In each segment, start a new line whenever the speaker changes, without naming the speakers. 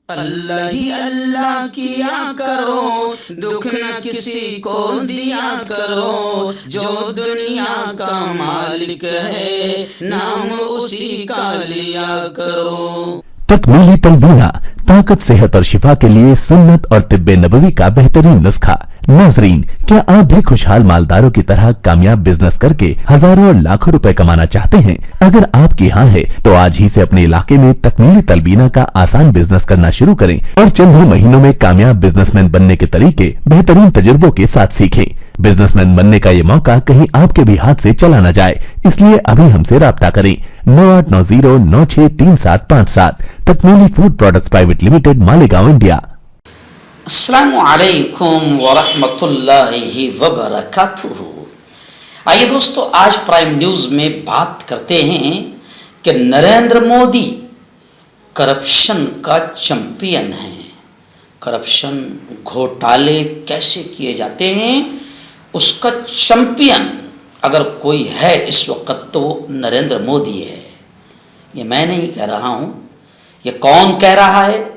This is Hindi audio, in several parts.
अल्लाह ही अल्लाह किया करो, दुख न किसी को दिया करो, जो दुनिया का मालिक है नाम उसी का लिया करो।
तकमीली तलबीना ताकत, सेहत और शिफा के लिए सुन्नत और तिब्बे नबवी का बेहतरीन नुस्खा। नाजरीन, क्या आप भी खुशहाल मालदारों की तरह कामयाब बिजनेस करके हजारों और लाखों रुपए कमाना चाहते हैं? अगर आपकी हाँ है तो आज ही से अपने इलाके में तकमीली तलबीना का आसान बिजनेस करना शुरू करें और चंद ही महीनों में कामयाब बिजनेसमैन बनने के तरीके बेहतरीन तजुर्बों के साथ सीखें। बिजनेसमैन बनने का ये मौका कहीं आपके भी हाथ से चला न जाए, इसलिए अभी हमसे राब्ता करें 9890963757। Takmeeli food products private limited, Malegaon, India.
अस्सलामु अलैकुम वरहमतुल्लाहि वबरकातुहू। आइए दोस्तों, आज प्राइम न्यूज में बात करते हैं कि नरेंद्र मोदी करप्शन का चैंपियन है। करप्शन घोटाले कैसे किए जाते हैं उसका चैंपियन अगर कोई है इस वक्त तो नरेंद्र मोदी है। ये मैं नहीं कह रहा हूं, ये कौन कह रहा है,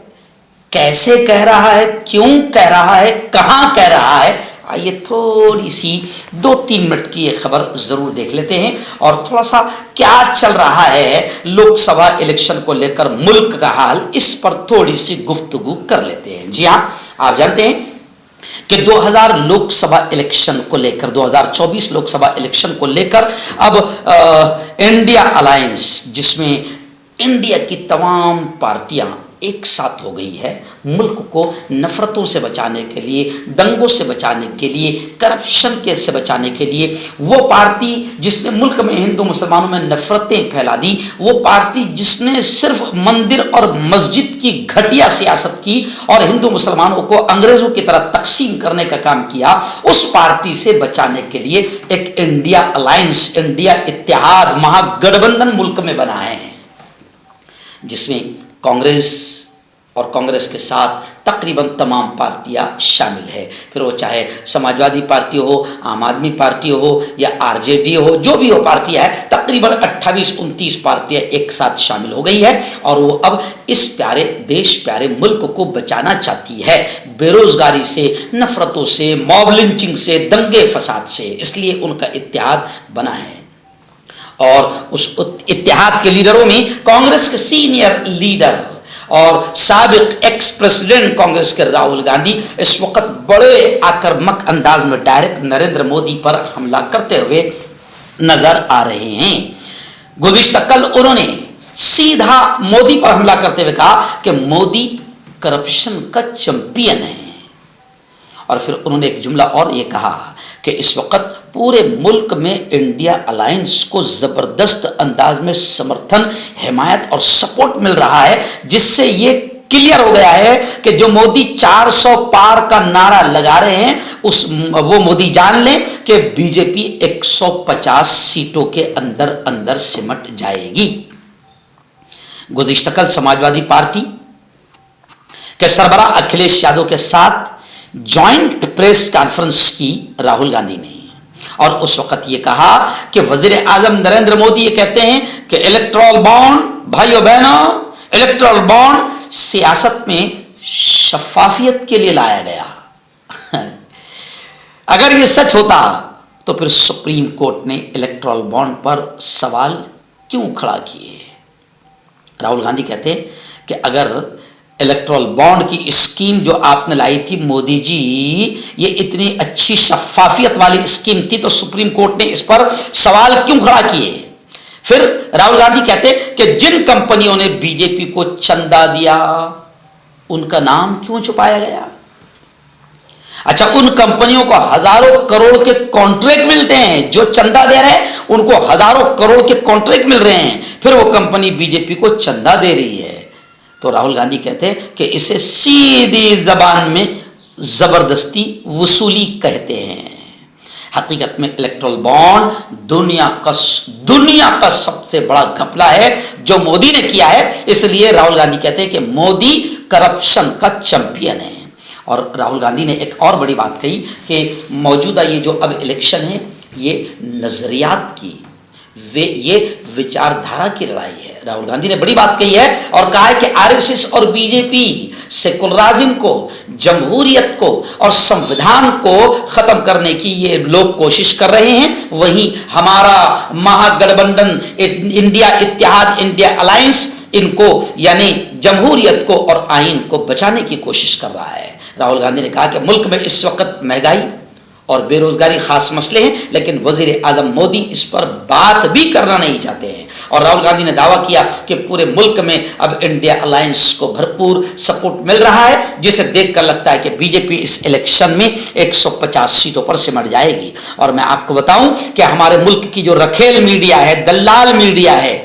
कैसे कह रहा है, क्यों कह रहा है, कहां कह रहा है। आइए थोड़ी सी 2-3 मिनट की ये खबर जरूर देख लेते हैं और थोड़ा सा क्या चल रहा है लोकसभा इलेक्शन को लेकर मुल्क का हाल, इस पर थोड़ी सी गुफ्तगू कर लेते हैं। जी हां, आप जानते हैं कि 2000 लोकसभा इलेक्शन को लेकर 2024 लोकसभा इलेक्शन को लेकर अब इंडिया अलायंस, जिसमें इंडिया की तमाम पार्टियां एक साथ हो गई है, मुल्क को नफरतों से बचाने के लिए, दंगों से बचाने के लिए, करप्शन के से बचाने के लिए। वो पार्टी जिसने मुल्क में हिंदू मुसलमानों में नफरतें फैला दी, वो पार्टी जिसने सिर्फ मंदिर और मस्जिद की घटिया सियासत की और हिंदू मुसलमानों को अंग्रेजों की तरह तकसीम करने का काम किया, उस पार्टी से बचाने के लिए एक इंडिया अलायंस, इंडिया इत्तेहाद, महागठबंधन मुल्क में बनाए हैं, जिसमें कांग्रेस और कांग्रेस के साथ तकरीबन तमाम पार्टियां शामिल है। फिर वो चाहे समाजवादी पार्टी हो, आम आदमी पार्टी हो या आरजेडी हो, जो भी हो पार्टियां है, तकरीबन 28-29 पार्टियां एक साथ शामिल हो गई है और वो अब इस प्यारे देश, प्यारे मुल्क को बचाना चाहती है बेरोजगारी से, नफरतों से, मॉब लिंचिंग से, दंगे फसाद से। इसलिए उनका इत्तेहाद बना है और उस इत्तेहाद के लीडरों में कांग्रेस के सीनियर लीडर और साबिक एक्स प्रेसिडेंट कांग्रेस के राहुल गांधी इस वक्त बड़े आक्रामक अंदाज में डायरेक्ट नरेंद्र मोदी पर हमला करते हुए नजर आ रहे हैं। गुज़िश्ता कल उन्होंने सीधा मोदी पर हमला करते हुए कहा कि मोदी करप्शन का चैंपियन है और फिर उन्होंने एक जुमला और ये कहा कि इस वक्त पूरे मुल्क में इंडिया अलायंस को जबरदस्त अंदाज में समर्थन, हिमायत और सपोर्ट मिल रहा है, जिससे ये क्लियर हो गया है कि जो मोदी 400 पार का नारा लगा रहे हैं वो मोदी जान लें कि बीजेपी 150 सीटों के अंदर अंदर सिमट जाएगी। गुज़िश्ता कल समाजवादी पार्टी के सरबराह अखिलेश यादव के साथ जॉइंट प्रेस कॉन्फ्रेंस की राहुल गांधी ने और उस वक्त ये कहा कि वजीर आजम नरेंद्र मोदी ये कहते हैं कि इलेक्टोरल बॉन्ड, भाइयों बहनों, इलेक्टोरल बॉन्ड सियासत में शफाफियत के लिए लाया गया। अगर ये सच होता तो फिर सुप्रीम कोर्ट ने इलेक्टोरल बॉन्ड पर सवाल क्यों खड़ा किए। राहुल गांधी कहते हैं कि अगर इलेक्ट्रल बॉन्ड की स्कीम जो आपने लाई थी मोदी जी, ये इतनी अच्छी शफाफियत वाली स्कीम थी तो सुप्रीम कोर्ट ने इस पर सवाल क्यों खड़ा किए। फिर राहुल गांधी कहते कि जिन कंपनियों ने बीजेपी को चंदा दिया उनका नाम क्यों छुपाया गया। अच्छा, उन कंपनियों को हजारों करोड़ के कॉन्ट्रैक्ट मिलते हैं, जो चंदा दे रहे हैं उनको हजारों करोड़ के कॉन्ट्रैक्ट मिल रहे हैं, फिर वो कंपनी बीजेपी को चंदा दे रही है। तो राहुल गांधी कहते हैं कि इसे सीधी जबान में जबरदस्ती वसूली कहते हैं। हकीकत में इलेक्टोरल बॉन्ड दुनिया का सबसे बड़ा घपला है जो मोदी ने किया है। इसलिए राहुल गांधी कहते हैं कि मोदी करप्शन का चैंपियन है। और राहुल गांधी ने एक और बड़ी बात कही कि मौजूदा ये जो अब इलेक्शन है ये नजरियात की, ये विचारधारा की लड़ाई है। राहुल गांधी ने बड़ी बात कही है और कहा है कि आरएसएस और बीजेपी सेकुलरिज्म को, जमहूरियत को और संविधान को खत्म करने की ये लोग कोशिश कर रहे हैं। वहीं हमारा महागठबंधन इंडिया इत्तेहाद, इंडिया अलायंस इनको यानी जमहूरियत को और आइन को बचाने की कोशिश कर रहा है। राहुल गांधी ने कहा कि मुल्क में इस वक्त महंगाई और बेरोजगारी खास मसले हैं, लेकिन वजीर आजम मोदी इस पर बात भी करना नहीं चाहते हैं। और राहुल गांधी ने दावा किया कि पूरे मुल्क में अब इंडिया अलायंस को भरपूर सपोर्ट मिल रहा है, जिसे देखकर लगता है कि बीजेपी इस इलेक्शन में 150 सीटों पर सिमट जाएगी। और मैं आपको बताऊं कि हमारे मुल्क की जो रखेल मीडिया है, दलाल मीडिया है,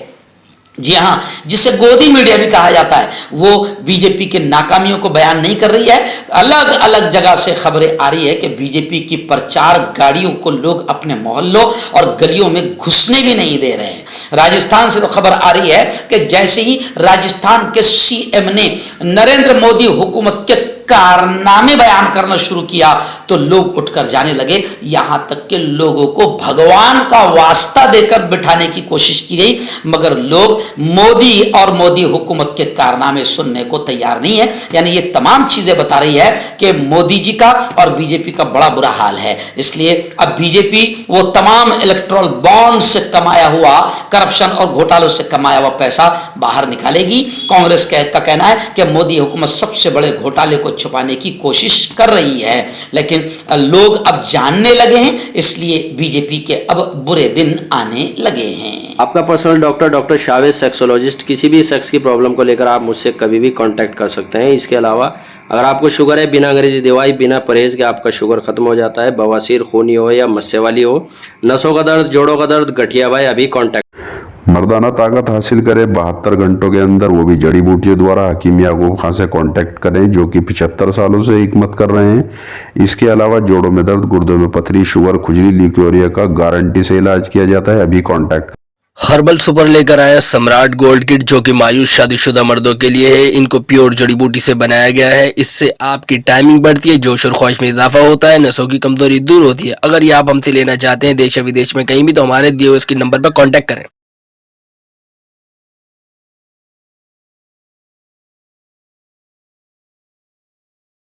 जी हां, जिसे गोदी मीडिया भी कहा जाता है, वो बीजेपी के नाकामियों को बयान नहीं कर रही है। अलग अलग जगह से खबरें आ रही है कि बीजेपी की प्रचार गाड़ियों को लोग अपने मोहल्लों और गलियों में घुसने भी नहीं दे रहे हैं। राजस्थान से तो खबर आ रही है कि जैसे ही राजस्थान के सीएम ने नरेंद्र मोदी हुकूमत के कारनामे बयान करना शुरू किया तो लोग उठकर जाने लगे। यहां तक के लोगों को भगवान का वास्ता देकर बिठाने की कोशिश की गई, मगर लोग मोदी और मोदी हुकूमत के कारनामे सुनने को तैयार नहीं है। यानी ये तमाम चीजें बता रही है कि मोदी जी का और बीजेपी का बड़ा बुरा हाल है। इसलिए अब बीजेपी वो तमाम इलेक्ट्रल बॉन्ड से कमाया हुआ, करप्शन और घोटालों से कमाया हुआ पैसा बाहर निकालेगी। कांग्रेस का कहना है कि मोदी हुकूमत सबसे बड़े घोटाले को छुपाने की कोशिश कर रही है, लेकिन लोग अब जानने लगे हैं, इसलिए बीजेपी के अब बुरे दिन आने लगे हैं।
आपका पर्सनल डॉक्टर शावेज सेक्सोलॉजिस्ट, किसी भी सेक्स की प्रॉब्लम को लेकर आप मुझसे कभी भी कांटेक्ट कर सकते हैं। इसके अलावा अगर आपको शुगर है, बिना अंग्रेजी दवाई, बिना परहेज के आपका शुगर खत्म हो जाता है, बवासीर, खूनी हो या मस्से वाली हो, नसों का दर्द, जोड़ों का दर्द, गठिया भाई, अभी कांटेक्ट।
मर्दाना ताकत हासिल करें 72 घंटों के अंदर, वो भी जड़ी बूटियों द्वारा। हकीम याकूब खान से कांटेक्ट करें जो कि 75 सालों से हिकमत कर रहे हैं। इसके अलावा जोड़ों में दर्द, गुर्दों में पथरी, शुगर, खुजली, ल्यूकेरिया का गारंटी से इलाज किया जाता है। अभी कांटेक्ट।
हर्बल सुपर लेकर आया सम्राट गोल्ड किट, जो कि मायूस शादीशुदा मर्दों के लिए है। इनको प्योर जड़ी बूटी से बनाया गया है। इससे आपकी टाइमिंग बढ़ती है, जोश और ख्वाहिश में इजाफा होता है, नसों की कमजोरी दूर होती है। अगर ये आप हमसे लेना चाहते हैं देश या विदेश में कहीं भी, तो हमारे दिए हुए इसके नंबर पर कांटेक्ट करें।